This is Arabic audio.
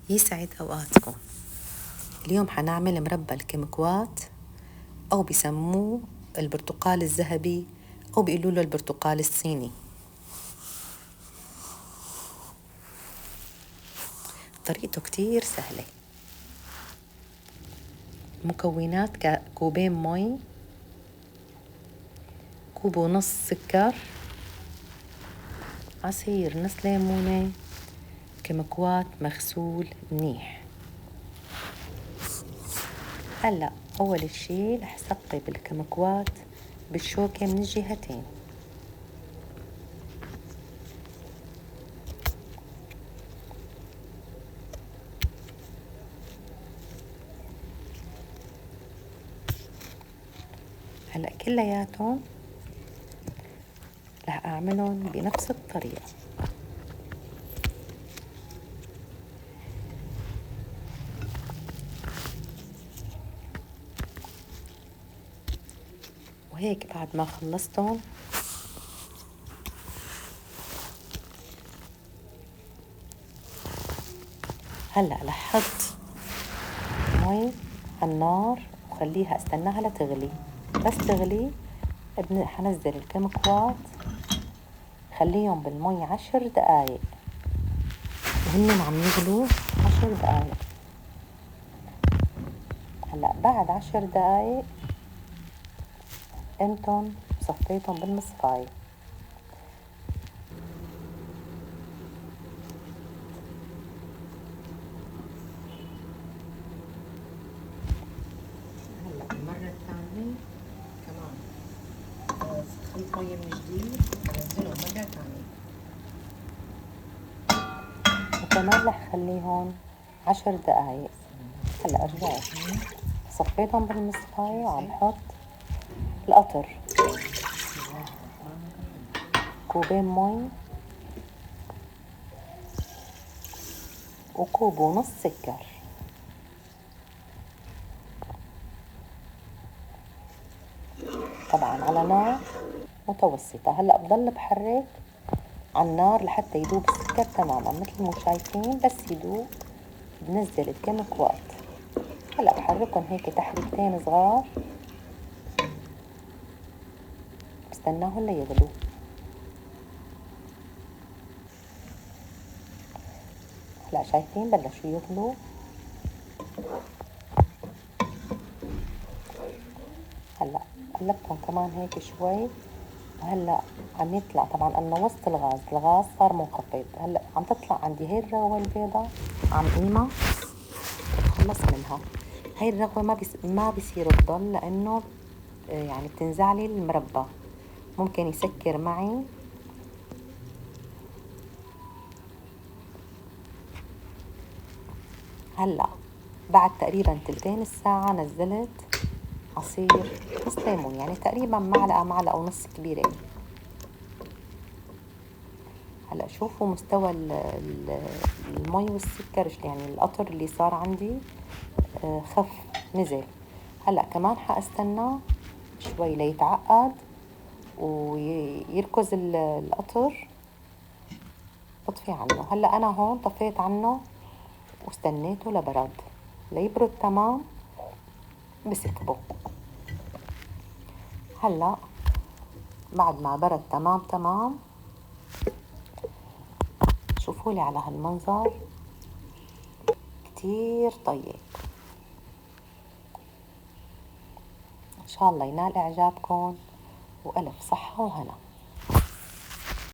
يسعد أوقاتكم. اليوم حنعمل مربى الكمكوات أو بيسموه البرتقال الذهبي أو بيقولوا له البرتقال الصيني. طريقته كتير سهلة. مكونات: كوبين مي، كوب ونص سكر، عصير نص ليمونة، كمكوات مغسول منيح. هلأ أول شي رح ثقب الكمكوات بالشوكة من الجهتين. هلأ كلياتهم رح أعملهم بنفس الطريقة. وهيك بعد ما خلصتهم هلأ رح أحط مي على النار وخليها استناها لتغلي. بس تغلي حنزل الكمكوات، خليهم بالمي 10 دقايق وهن عم يغلوا 10 دقايق. هلأ بعد 10 دقايق انتم صفيتهم بالمصفاية. هلأ المرة الثانية كمان سخنت مية من جديد وبنزلهم مرة ثانية، وكمان رح خليهم 10 دقايق. هلأ رجعت صفيتهم بالمصفاية وعم حط القطر، كوبين مي وكوب ونص سكر. طبعا على نار متوسطة. هلأ بضل بحرك على النار لحتى يدوب السكر تماما مثل ما شايفين. بس يدوب بنزل الكمكوات. هلأ بحركهم هيك تحريكتين صغار، بستناهم ليغلوا. هلأ شايفين بلشوا يغلوا. هلأ قلبتهم كمان هيك شوي، وهلأ عم يطلع. طبعا أنا نوصت الغاز صار منخفض. هلأ عم تطلع عندي هاي الرغوة البيضة، عم قيمة خلص منها. هاي الرغوة ما بيصير تضل، لأنه يعني بتنزعلي المربى، ممكن يسكر معي. هلأ بعد تقريبا تلتين الساعة نزلت عصير نص ليمون، يعني تقريبا معلقة ونص كبيرة. هلأ شوفوا مستوى المي والسكر، يعني القطر اللي صار عندي خف نزل. هلأ كمان حاستنى شوي ليتعقد ويركز القطر، اطفي عنه. هلأ أنا هون طفيت عنه واستنيته لبرد ليبرد تمام بسكبه. هلأ بعد ما برد تمام شوفوا لي على هالمنظر كتير طيب. إن شاء الله ينال إعجابكم، وألف صحة وهنا.